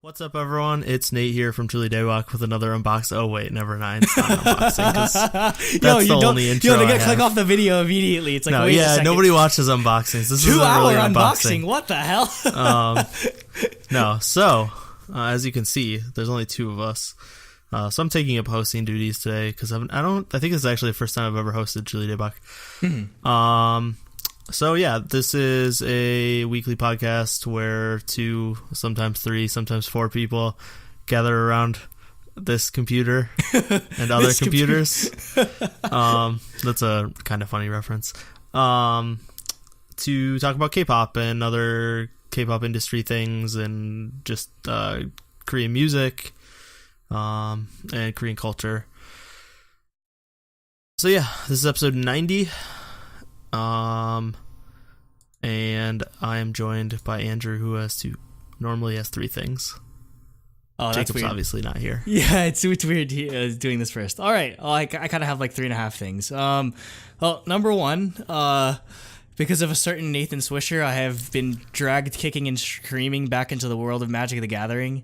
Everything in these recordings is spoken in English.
What's up, everyone? It's Nate here from Truly Daebak with another unboxing. Oh, wait, never mind. It's not an unboxing, 'cause that's the only intro they gotta click off the video immediately. It's like, no, wait a second. nobody watches unboxings. This is 2 hour really unboxing. What the hell? No, so, as you can see, there's only two of us. So I'm taking up hosting duties today, because I think this is actually the first time I've ever hosted Truly Daebak. So yeah, this is a weekly podcast where 2, sometimes 3, sometimes 4 people gather around this computer and other computers. That's a kind of funny reference. To talk about K-pop and other K-pop industry things and just Korean music and Korean culture. So yeah, this is episode 90. And I am joined by Andrew, who normally has 3 things. Oh, that's Jacob's weird. Obviously not here. Yeah, it's weird doing this first. All right, I kind of have like 3.5 things. Well, number 1, because of a certain Nathan Swisher, I have been dragged kicking and screaming back into the world of Magic the Gathering.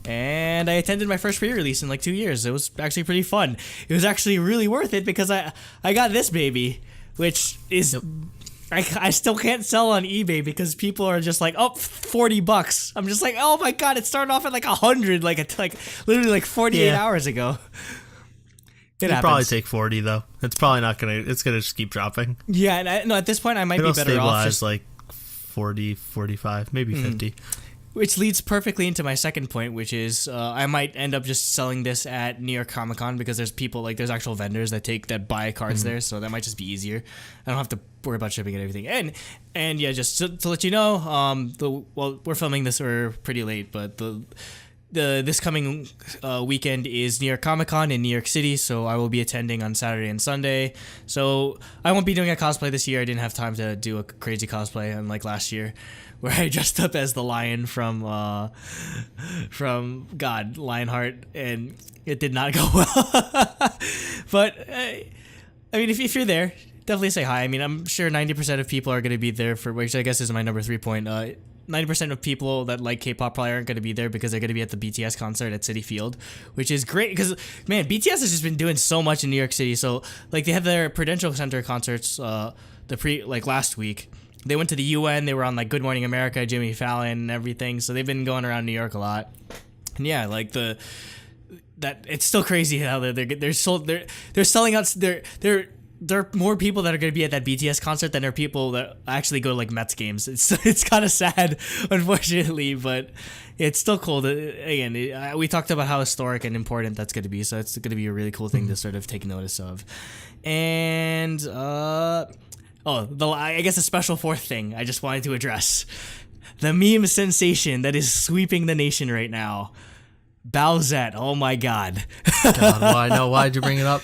And I attended my first pre-release in like 2 years. It was actually pretty fun. It was actually really worth it because I got this baby, which is... Yep. I still can't sell on eBay because people are just like, oh, $40. I'm just like, oh my god, it started off at like 100, like literally like 48 hours ago. It'll probably take 40 though. It's probably not gonna. It's gonna just keep dropping. Yeah, and no, at this point I might be better off just like 40, 45, maybe 50. Which leads perfectly into my second point, which is I might end up just selling this at New York Comic Con because there's people there's actual vendors that buy cards there, so that might just be easier. I don't have to worry about shipping and everything. And yeah, just to let you know, we're filming this, we're pretty late, but this coming weekend is New York Comic Con in New York City, so I will be attending on Saturday and Sunday. So I won't be doing a cosplay this year. I didn't have time to do a crazy cosplay unlike last year, where I dressed up as the lion from Lionheart, and it did not go well. But I mean, if you're there, definitely say hi. I mean, I'm sure 90% of people are going to be there for, which I guess is my number 3 point. 90% of people that like K-pop probably aren't going to be there because they're going to be at the BTS concert at Citi Field, which is great because, man, BTS has just been doing so much in New York City. So, like, they had their Prudential Center concerts last week. They went to the UN. They were on like Good Morning America, Jimmy Fallon, and everything. So they've been going around New York a lot. And yeah, like it's still crazy how they're selling out. There are more people that are going to be at that BTS concert than there are people that actually go to like Mets games. It's kind of sad, unfortunately, but it's still cool. We talked about how historic and important that's going to be, so it's going to be a really cool thing to sort of take notice of. And I guess a special 4th thing I just wanted to address: the meme sensation that is sweeping the nation right now. Bowsette, oh my god. God, why? No, why'd you bring it up?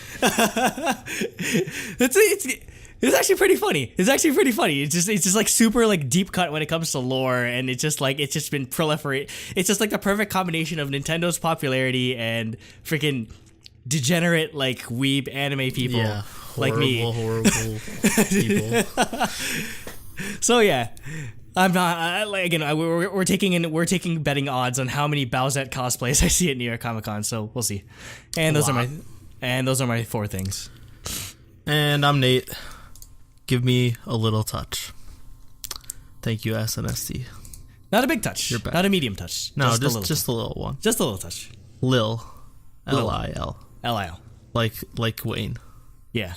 It's actually pretty funny. It's just like super like deep cut when it comes to lore, and it's just been proliferate. It's just like the perfect combination of Nintendo's popularity and freaking degenerate like weeb anime people like me. Horrible people. So yeah. I'm not we're taking betting odds on how many Bowsette cosplays I see at New York Comic Con, so we'll see. And those are my 4 things. And I'm Nate. Give me a little touch. Thank you, SNSD. Not a big touch. You're back. Not a medium touch. No, just a little one. Just a little touch. Lil. L-I-L. L-I-L. Like Wayne. Yeah.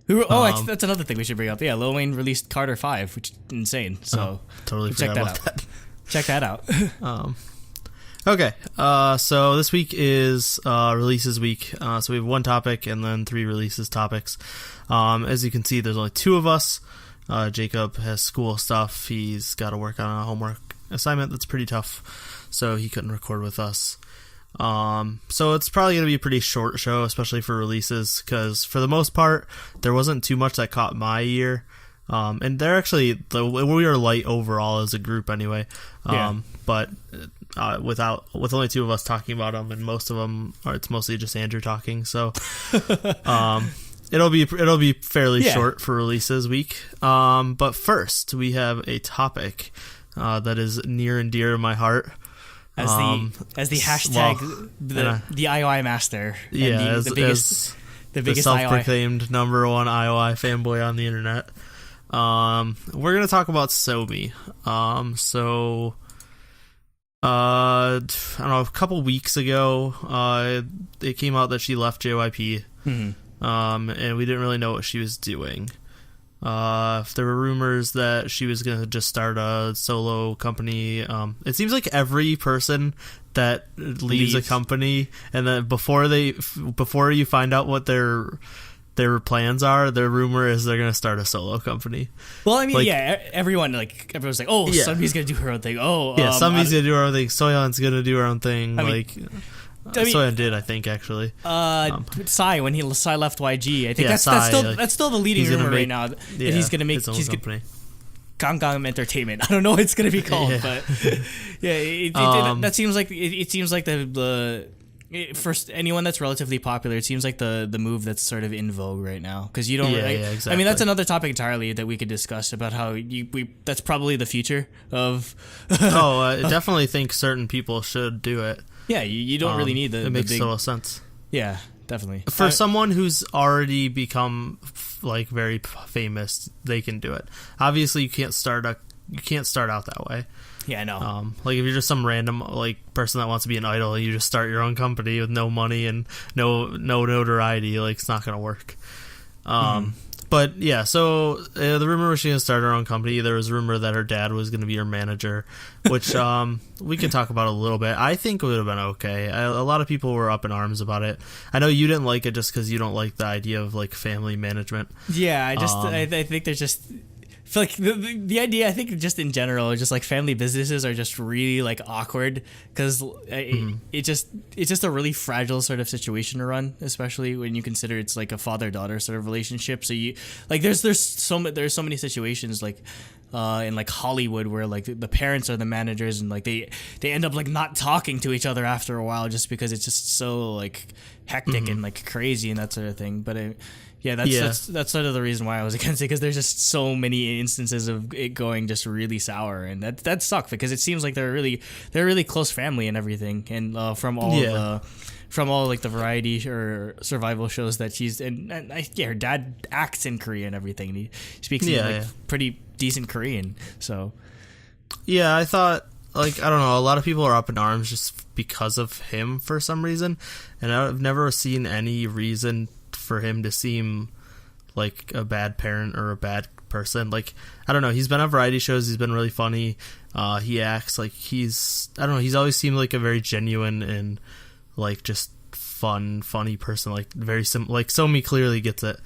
That's another thing we should bring up. Yeah, Lil Wayne released Carter 5, which is insane. So totally check that out. Check that out. Okay. So this week is releases week. So we have 1 topic and then 3 releases topics. As you can see, there's only 2 of us. Jacob has school stuff. He's got to work on a homework assignment that's pretty tough, so he couldn't record with us. So it's probably going to be a pretty short show, especially for releases, because for the most part, there wasn't too much that caught my ear. And they're actually, we are light overall as a group anyway. But with only 2 of us talking about them, and most of them it's mostly just Andrew talking. So, it'll be fairly short for releases week. But first we have a topic, that is near and dear to my heart. as the hashtag the IOI master. Yeah, the biggest self-proclaimed #1 IOI fanboy on the internet. We're gonna talk about Somi. I don't know, a couple weeks ago, it came out that she left JYP, and we didn't really know what she was doing. There were rumors that she was going to just start a solo company. It seems like every person that leaves a company, and then before you find out what their plans are, their rumor is they're going to start a solo company. Well, I mean, everyone's like, oh, Sunmi's going to do her own thing. Oh, Sunmi's going to do her own thing. Soyeon's going to do her own thing. Soyeon did, I think, actually. Psy, when Psy left YG, I think that's still the leading rumor right now. That he's going to make his own company. Gangnam Entertainment. I don't know what it's going to be called, but that seems like it seems like the first anyone that's relatively popular. It seems like the move that's sort of in vogue right now, because you don't. Exactly. I mean, that's another topic entirely that we could discuss about how that's probably the future of. I definitely think certain people should do it. Yeah, you don't really need it makes total sense. Yeah, definitely. For someone who's already become like very famous, they can do it. Obviously, you can't start out that way. Yeah, I know. Like if you're just some random like person that wants to be an idol, you just start your own company with no money and no notoriety. Like it's not gonna work. But yeah, so the rumor was she was going to start her own company. There was a rumor that her dad was going to be her manager, which we can talk about a little bit. I think it would have been okay. A lot of people were up in arms about it. I know you didn't like it just because you don't like the idea of like family management. Yeah, I think there's just... I feel like the idea, I think just in general, just like family businesses are just really like awkward, because it's just a really fragile sort of situation to run, especially when you consider it's like a father-daughter sort of relationship. So you like there's so many situations like in like Hollywood where like the parents are the managers, and like they end up like not talking to each other after a while just because it's just so like hectic and like crazy and that sort of thing. But that's sort of the reason why I was against it, because there's just so many instances of it going just really sour, and that sucked, because it seems like they're a really close family and everything, and from all like the variety or survival shows that she's and her dad acts in Korea and everything, and he speaks pretty decent Korean. So I thought, like, I don't know, a lot of people are up in arms just because of him for some reason, and I've never seen any reason for him to seem like a bad parent or a bad person. Like, I don't know, he's been on variety shows, he's been really funny, he acts like he's always seemed like a very genuine and like just funny person, like very like Somi clearly gets it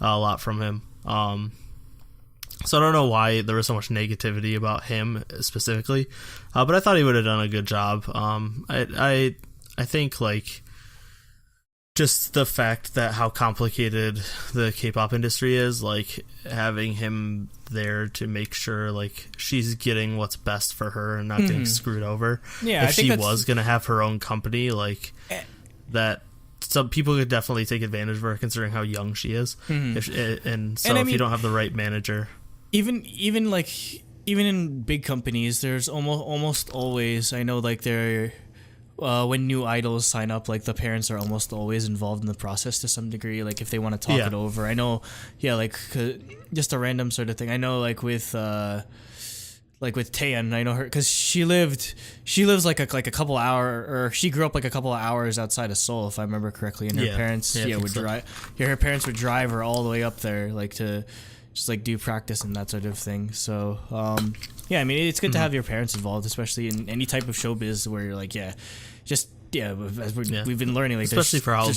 a lot from him. So I don't know why there was so much negativity about him specifically, but I thought he would have done a good job. I think like just the fact that how complicated the K-pop industry is, like having him there to make sure like she's getting what's best for her and not getting screwed over. Yeah, if she was gonna have her own company, like that, some people could definitely take advantage of her considering how young she is. If you don't have the right manager, even in big companies, there's almost always, I know, like there. When new idols sign up, like the parents are almost always involved in the process to some degree. Like if they want to talk it over, I know, like just a random sort of thing. I know, like with Taeyeon, I know her because she lives like a couple hour, or she grew up like a couple of hours outside of Seoul, if I remember correctly, and her parents would drive. Yeah, her parents would drive her all the way up there, like to just like do practice and that sort of thing. So I mean, it's good to have your parents involved, especially in any type of showbiz where you're like, as we've been learning, like especially for how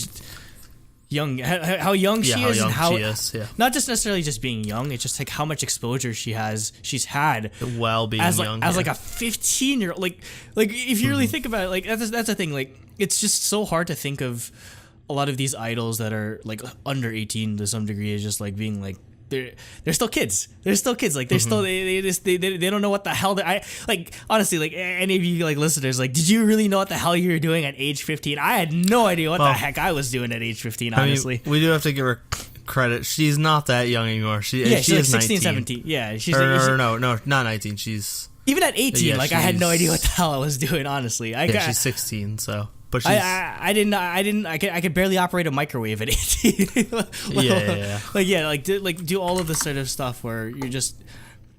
young, how young she is, and how she is, not just necessarily just being young, it's just like how much exposure she's had while being young, as like a 15-year-old. Like if you really think about it, like that's the thing. Like it's just so hard to think of a lot of these idols that are like under 18 to some degree, is just like being like. They're still kids. Like they're still they don't know what the hell I like. Honestly, like any of you like listeners, like did you really know what the hell you were doing at age 15? I had no idea what the heck I was doing at age 15. Honestly, I mean, we do have to give her credit. She's not that young anymore. She's like 16, 19. 17. Yeah, she's no, not 19. She's Even at 18, Yeah, like I had no idea what the hell I was doing. Honestly, she's 16, so. But she's, I could barely operate a microwave at 18. Like do all of this sort of stuff where you're just,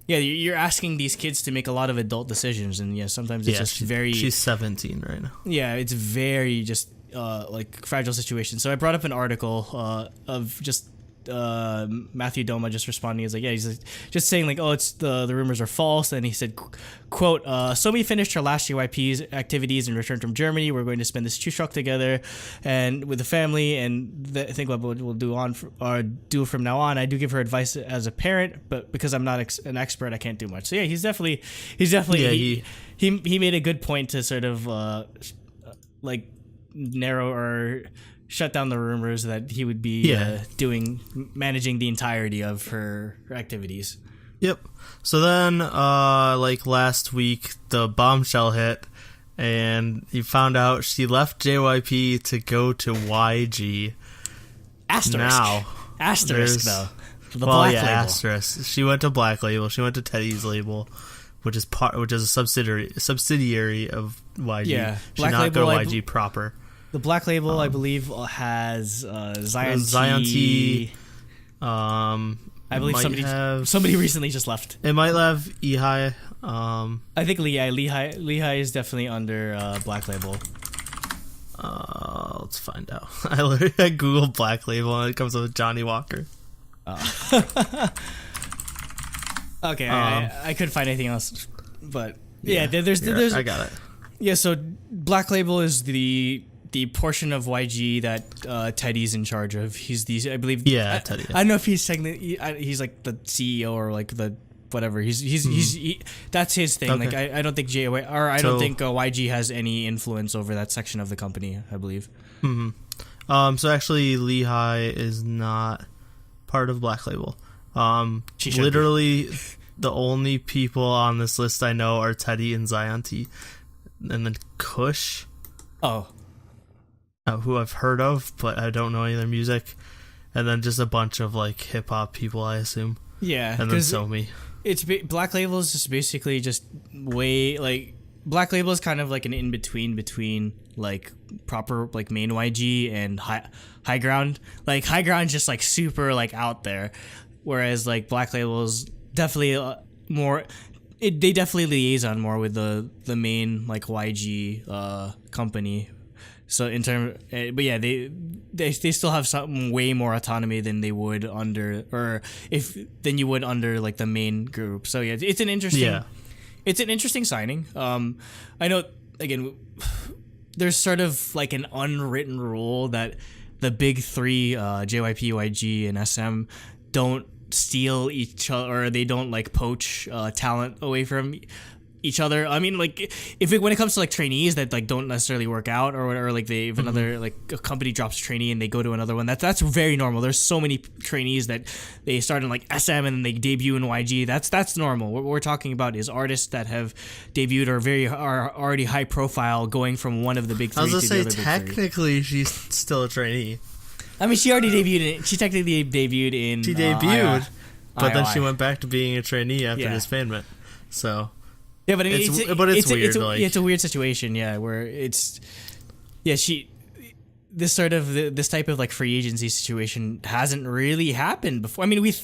you're asking these kids to make a lot of adult decisions, and sometimes it's just very. She's 17 right now. Yeah, it's very just like fragile situation. So I brought up an article of just Matthew Doma just responding. He's like, he's like, just saying like, oh, it's the rumors are false. And he said, quote, Somi finished her last JYP's activities and returned from Germany. We're going to spend this Chuseok together and with the family, and I think what we'll do from now on. I do give her advice as a parent, but because I'm not an expert, I can't do much. So he's definitely he made a good point to sort of like narrow or shut down the rumors that he would be managing the entirety of her activities. Yep. So then, like last week, the bombshell hit, and you found out she left JYP to go to YG. Asterisk though. The Black Label. Asterisk. She went to Black Label. She went to Teddy's label, which is a subsidiary of YG. Yeah. She did not go to YG proper. The Black Label, I believe, has Zion T. I believe somebody recently just left. It might have Ehai. I think Lehigh is definitely under Black Label. Let's find out. I googled Black Label and it comes up with Johnny Walker. Okay, I couldn't find anything else, but I got it. Yeah, so Black Label is the portion of YG that Teddy's in charge of. He's Teddy. I don't know if he's technically he's like the CEO or like the whatever. He's that's his thing. Okay. Like I don't think don't think YG has any influence over that section of the company, I believe. Mm-hmm. So actually Lehigh is not part of Black Label. Literally the only people on this list I know are Teddy and Zion T, and then Kush. Who I've heard of, but I don't know any of their music, and then just a bunch of like hip hop people, I assume. Yeah, and then Somi. Black Label is just basically just Black Label is kind of like an in between like proper like main YG and high ground. Like high ground just like super like out there, whereas like Black Label is definitely more. They definitely liaison more with the main like YG company. So in term, but yeah, they still have some way more autonomy than they would than you would under like the main group. So yeah, it's an interesting signing. I know again, there's sort of like an unwritten rule that the big three, JYP, YG, and SM, don't steal each other, or they don't like poach talent away from each other. I mean, like when it comes to like trainees that like don't necessarily work out, or like if another like a company drops a trainee and they go to another one, that's very normal. There's so many trainees that they start in like SM and then they debut in YG. That's normal. What we're talking about is artists that have debuted or are already high profile, going from one of the big three. I was to gonna the say other technically she's still a trainee. I mean, she already debuted. She technically debuted in. She debuted, but then she went back to being a trainee after disbandment. So. Yeah, but it's weird. It's a weird situation, where this type of like free agency situation hasn't really happened before. I mean, we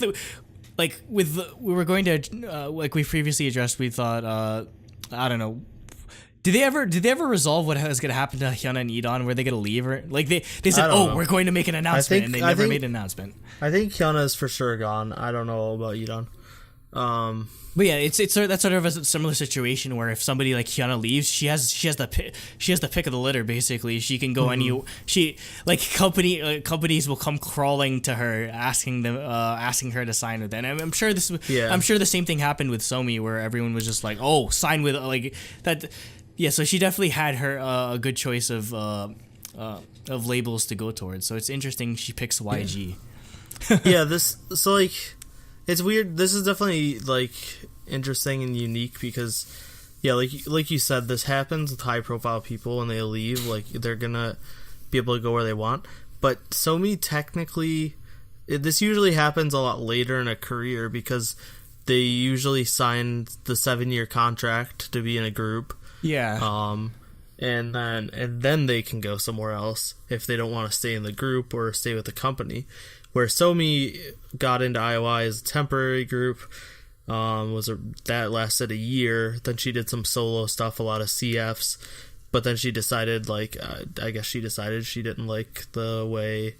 were going to like we previously addressed. We thought I don't know. Did they ever resolve what was going to happen to Hyuna and E'Dawn? Were they going to leave, or like they said, we're going to make an announcement, and they never made an announcement. I think Hyuna is for sure gone. I don't know about E'Dawn. But yeah, it's that's sort of a similar situation where if somebody like Hyuna leaves, she has the pick of the litter. Basically, she can go companies will come crawling to her asking her to sign with them. And I'm sure I'm sure the same thing happened with Somi, where everyone was just like, oh, sign with like that. Yeah, so she definitely had her a good choice of labels to go towards. So it's interesting she picks YG. It's weird. This is definitely like interesting and unique because, like you said, this happens with high profile people and they leave. Like they're gonna be able to go where they want. But Somi technically, this usually happens a lot later in a career because they usually sign the 7-year contract to be in a group. Yeah. And then they can go somewhere else if they don't want to stay in the group or stay with the company. Where Somi got into IOI as a temporary group, that lasted a year. Then she did some solo stuff, a lot of CFs, but then she decided, I guess she decided she didn't like the way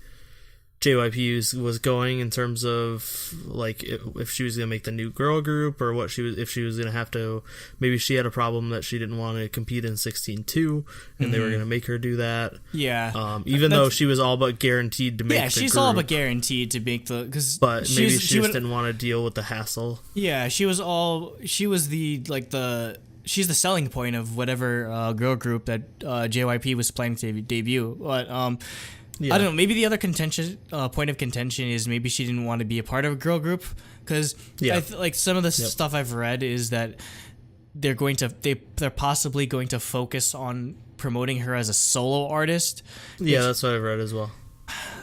JYP was going in terms of like if she was gonna make the new girl group or if she was gonna have to, maybe she had a problem that she didn't want to compete in 16-2 and they were gonna make her do that. Yeah. Even though she was all but guaranteed to make the group. Yeah, she's all but guaranteed to make the but maybe she just didn't want to deal with the hassle. Yeah, she's the selling point of whatever girl group that JYP was planning to debut. But yeah. I don't know. Maybe the other point of contention is maybe she didn't want to be a part of a girl group because like some of the stuff I've read is that they're possibly going to focus on promoting her as a solo artist. Yeah, that's what I've read as well.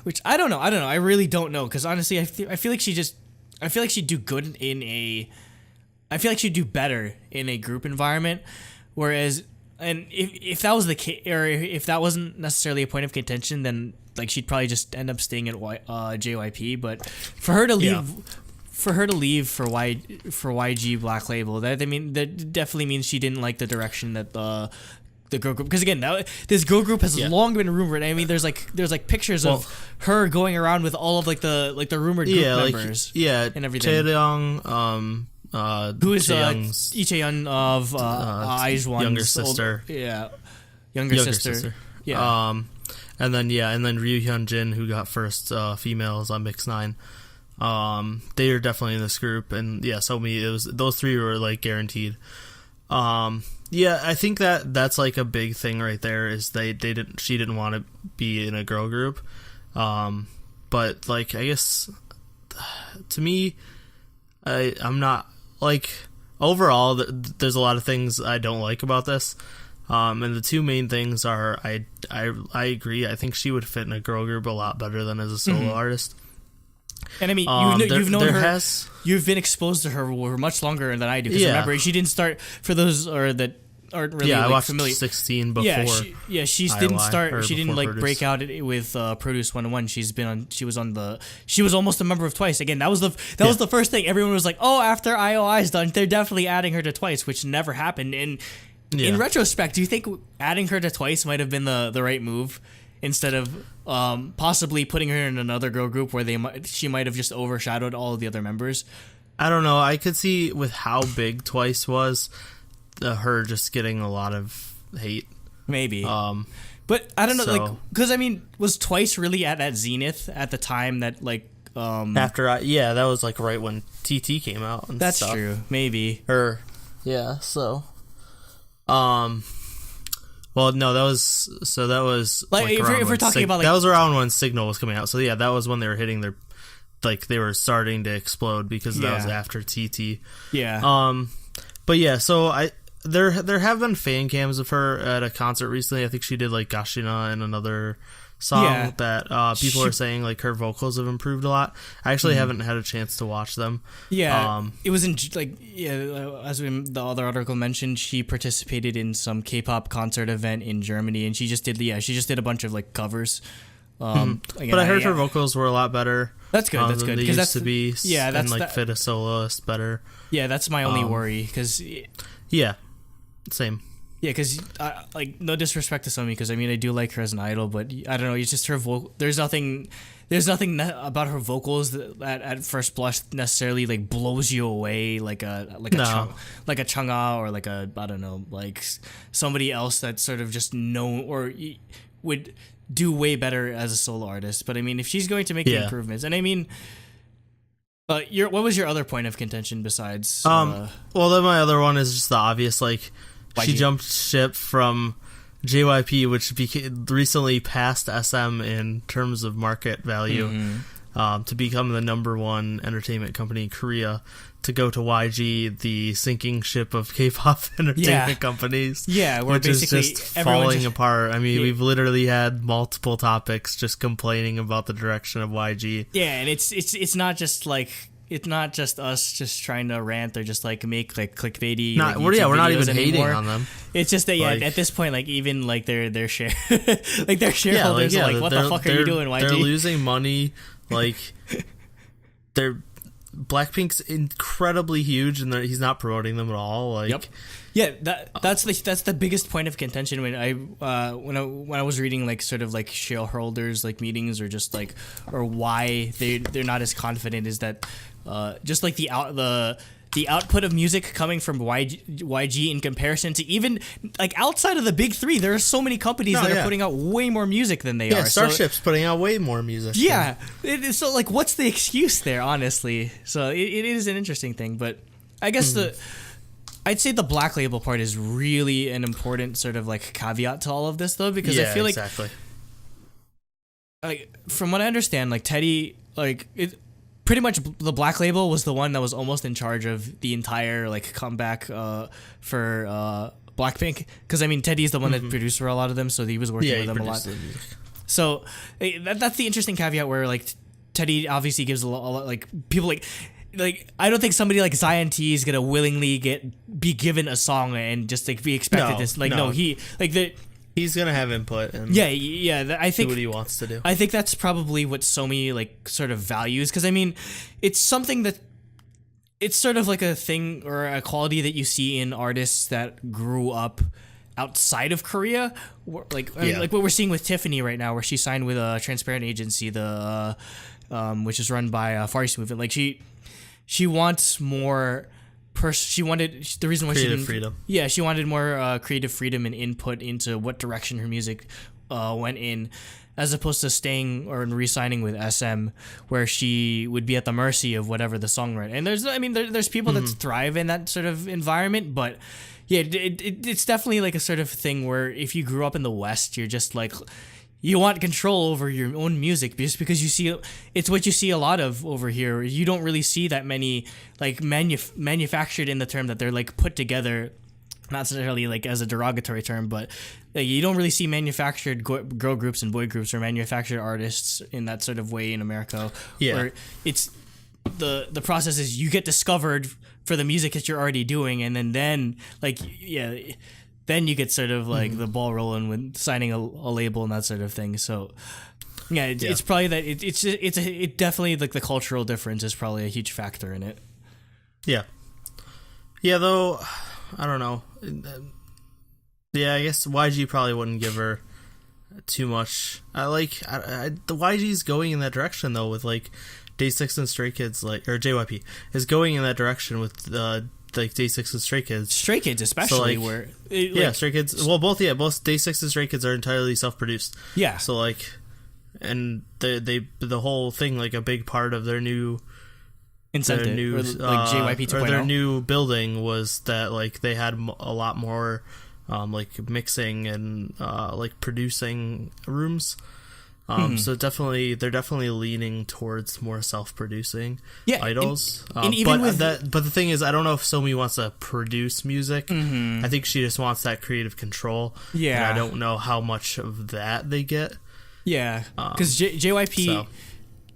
Which I don't know. I really don't know because honestly, I feel like she'd do good I feel like she'd do better in a group environment, whereas. And if that was the case, or if that wasn't necessarily a point of contention, then like she'd probably just end up staying at JYP. But for her to leave, for YG Black Label, that definitely means she didn't like the direction that the girl group. Because again, this girl group has long been rumored. I mean, there's pictures of her going around with all of the rumored group members, and everything. Taeyong, who is Icheon of Aijuan's younger sister? Younger sister. Yeah. And then Ryu Hyunjin, who got first females on Mix 9. They are definitely in this group, and Somi, those three were like guaranteed. I think that's like a big thing right there is she didn't want to be in a girl group. But like I guess to me, I'm not. Like, overall, there's a lot of things I don't like about this. And the two main things are, I agree, I think she would fit in a girl group a lot better than as a solo artist. And I mean, you've known her, you've been exposed to her for much longer than I do. Because remember, she didn't start, for those that aren't really I watched familiar. 16 before. She didn't start. She didn't like break out with Produce 101. She was almost a member of Twice. Again, that was the first thing. Everyone was like, oh, after IOI is done, they're definitely adding her to Twice, which never happened. And in retrospect, do you think adding her to Twice might have been the right move instead of possibly putting her in another girl group where she might have just overshadowed all of the other members? I don't know. I could see with how big Twice was. Her just getting a lot of hate, maybe. But I don't know, because I mean, was Twice really at that zenith at the time that after that was like right when TT came out. And that's stuff. True, maybe. Well, no, that was like if we're talking about that was around when Signal was coming out. So yeah, that was when they were hitting their they were starting to explode because that was after TT. Yeah. But yeah, so there have been fan cams of her at a concert recently. I think she did like Gashina and another song that people are saying like her vocals have improved a lot. I actually haven't had a chance to watch them. Yeah, it was as the other article mentioned, she participated in some K-pop concert event in Germany, and she just did a bunch of like covers. Again, but I heard her vocals were a lot better. That's good. That's good because to be. Yeah, that's and fit a soloist better. Yeah, that's my only worry because. Yeah, same. Yeah, because no disrespect to Somi, because I mean I do like her as an idol, but I don't know. It's just her vocal. There's nothing about her vocals that at first blush necessarily like blows you away like a Chang'a or like a I don't know like somebody else that sort of just know or would do way better as a solo artist. But I mean, if she's going to make the improvements, and I mean. What was your other point of contention besides? Well, then my other one is just the obvious. Like, she jumped ship from JYP, which recently passed SM in terms of market value, to become the #1 entertainment company in Korea, to go to YG, the sinking ship of K-pop entertainment companies. Yeah, where which basically is just falling apart. I mean, we've literally had multiple topics just complaining about the direction of YG. Yeah, and it's not just like it's not just us just trying to rant or just like make like clickbaity. Not, like, we're not videos even hating anymore. on them. It's just that at this point, like even like their share, like their shareholders are like, what the fuck are you doing, YG? They're losing money. Like they're Blackpink's incredibly huge, and he's not promoting them at all. Like, yep. Yeah, that's the biggest point of contention when I was reading like sort of like shareholders like meetings or just like or why they're not as confident is that just like the output of music coming from YG in comparison to even like outside of the big three, there are so many companies that are putting out way more music than they are. Yeah, Starship's putting out way more music. Yeah, so like, what's the excuse there? Honestly, so it is an interesting thing, but I guess I'd say the Black Label part is really an important sort of like caveat to all of this though, because I feel like from what I understand, like Teddy, like it. Pretty much the Black Label was the one that was almost in charge of the entire like comeback for Blackpink, because I mean Teddy's the one that produced for a lot of them, so he was working with them a lot. So that's the interesting caveat where like Teddy obviously gives a lot like people like I don't think somebody like Zion T is gonna willingly be given a song and just like be expected he like the. He's gonna have input and I think do what he wants to do. I think that's probably what Somi like sort of values, because I mean, it's something that it's sort of like a thing or a quality that you see in artists that grew up outside of Korea, like like what we're seeing with Tiffany right now, where she signed with a transparent agency, which is run by Far East Movement. Like she wants more. She wanted the reason why creative freedom. Yeah, she wanted more creative freedom and input into what direction her music went in, as opposed to staying or re-signing with SM, where she would be at the mercy of whatever the songwriter. And there's people that thrive in that sort of environment, but yeah, it's definitely like a sort of thing where if you grew up in the West, you're just like. You want control over your own music just because it's what you see a lot of over here. You don't really see that many like manufactured in the term that they're like put together, not necessarily like as a derogatory term, but like, you don't really see manufactured girl groups and boy groups or manufactured artists in that sort of way in America. Yeah. Where it's the process is you get discovered for the music that you're already doing, and then like then you get sort of like the ball rolling with signing a label and that sort of thing. So it's probably that it definitely like the cultural difference is probably a huge factor in it. Yeah. Though I don't know. Yeah, I guess YG probably wouldn't give her too much. The YG's going in that direction though with like Day6 and Stray Kids, like, or JYP is going in that direction with like Day6 and Stray Kids. Stray Kids especially, so, like, where Stray Kids. Well, both Day6 and Stray Kids are entirely self-produced. Yeah. So like, and the whole thing, like a big part of their new incentive, their new, like JYP 2.0, or their new building was that like they had a lot more like mixing and like producing rooms. So they're definitely leaning towards more self-producing idols. And even but the thing is, I don't know if Somi wants to produce music. I think she just wants that creative control. Yeah, and I don't know how much of that they get. Yeah, because JYP. So.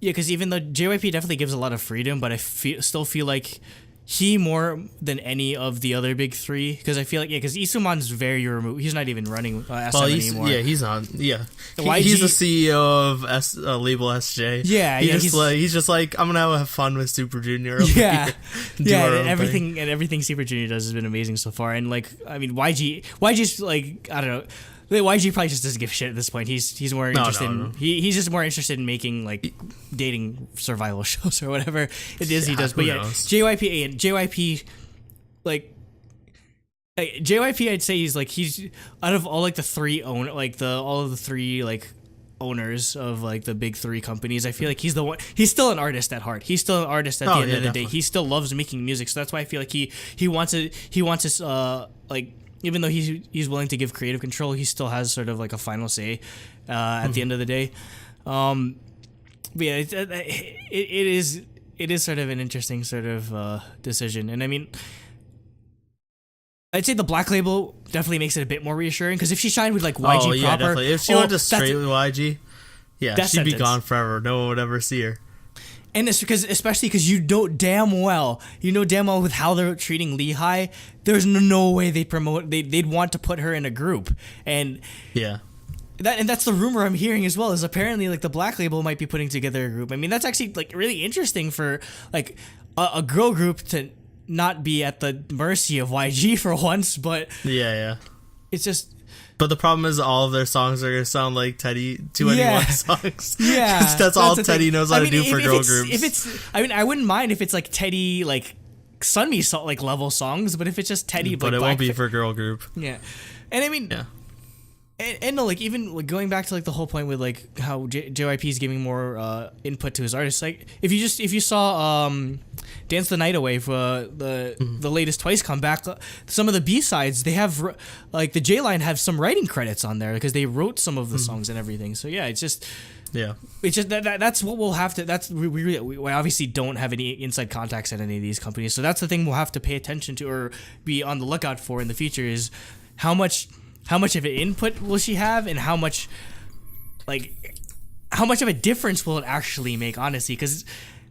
Yeah, because even though JYP definitely gives a lot of freedom, but I still feel like he more than any of the other big three, because I feel like because Isuman's very removed. He's not even running SM anymore. Yeah, he's on. Yeah, he's the CEO of label SJ. Yeah, he's just like, I'm gonna have fun with Super Junior. And everything Super Junior does has been amazing so far. And like, I mean, YG's like, I don't know. YG probably just doesn't give a shit at this point. He's more interested. No. He's just more interested in making like dating survival shows or whatever it is he does. But JYP, like JYP, I'd say he's out of all like the three owners of like the big three companies. I feel like he's the one. He's still an artist at heart. He's still an artist at the end of the day. He still loves making music. So that's why I feel like he wants his like. Even though he's willing to give creative control, he still has sort of like a final say at the end of the day. But yeah, it is sort of an interesting sort of decision. And I mean, I'd say the Black Label definitely makes it a bit more reassuring, because if she shined with like YG proper, definitely. If she went to straight with YG, she'd be gone forever. No one would ever see her. And it's especially because you know damn well with how they're treating Lehigh, there's no way they'd want to put her in a group. And yeah. That's the rumor I'm hearing as well, is apparently like the Black Label might be putting together a group. I mean, that's actually like really interesting for like a girl group to not be at the mercy of YG for once, but yeah. It's just. But the problem is all of their songs are going to sound like Teddy 2NE1 songs. Yeah. That's all Teddy knows how to do for girl groups. If it's, I mean, I wouldn't mind if it's like Teddy, like Sunmi like level songs, but if it's just Teddy, but it won't be for girl group. Yeah. And I mean, yeah. And no, like even like going back to like the whole point with like how JYP is giving more input to his artists. Like if you saw Dance the Night Away for the latest Twice comeback, some of the B-sides they have like the J Line have some writing credits on there because they wrote some of the songs and everything. So yeah, it's just that's what we'll have to. That's we obviously don't have any inside contacts at any of these companies, so that's the thing we'll have to pay attention to or be on the lookout for in the future is how much of an input will she have, and how much of a difference will it actually make, honestly? Because,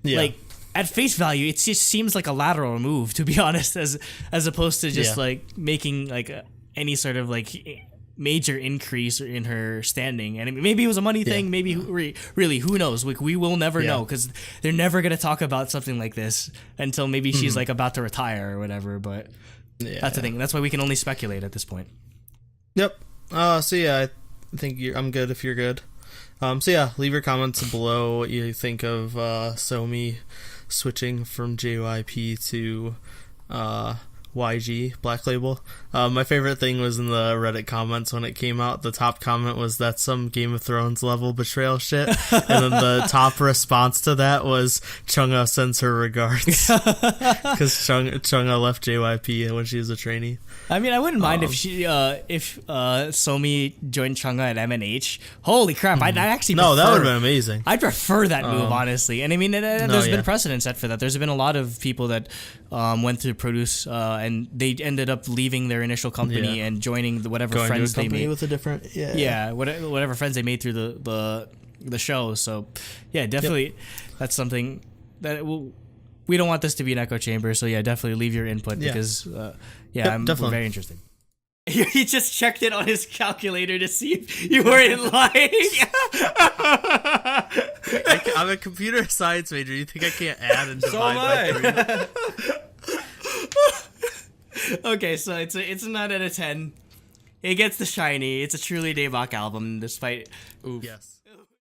like, at face value, it just seems like a lateral move, to be honest, as opposed to just, like, making, like, any sort of, like, major increase in her standing. And I mean, maybe it was a money thing, maybe, really, who knows? Like, we will never know, because they're never going to talk about something like this until maybe she's, like, about to retire or whatever, but that's the thing. That's why we can only speculate at this point. Yep. So yeah, I think I'm good if you're good. So yeah, leave your comments below what you think of Somi switching from JYP to YG Black Label. My favorite thing was in the Reddit comments when it came out. The top comment was that's some Game of Thrones level betrayal shit, and then the top response to that was Chungha sends her regards because Chungha left JYP when she was a trainee. I mean, I wouldn't mind if Somi joined Chungha at MNH. Holy crap! I'd actually that would have been amazing. I'd prefer that move, honestly. And I mean, there's been precedent set for that. There's been a lot of people that went through Produce and they ended up leaving their initial company and joining whatever friends they made with a different whatever friends they made through the show. So yeah, definitely that's something that we don't want this to be an echo chamber. So yeah, definitely leave your input because I'm very interested. He just checked it on his calculator to see if you weren't lying. I'm a computer science major. You think I can't add and divide by 3? Okay, so it's a 9 out of 10. It gets the shiny. It's a truly Daebak album, despite. Yes.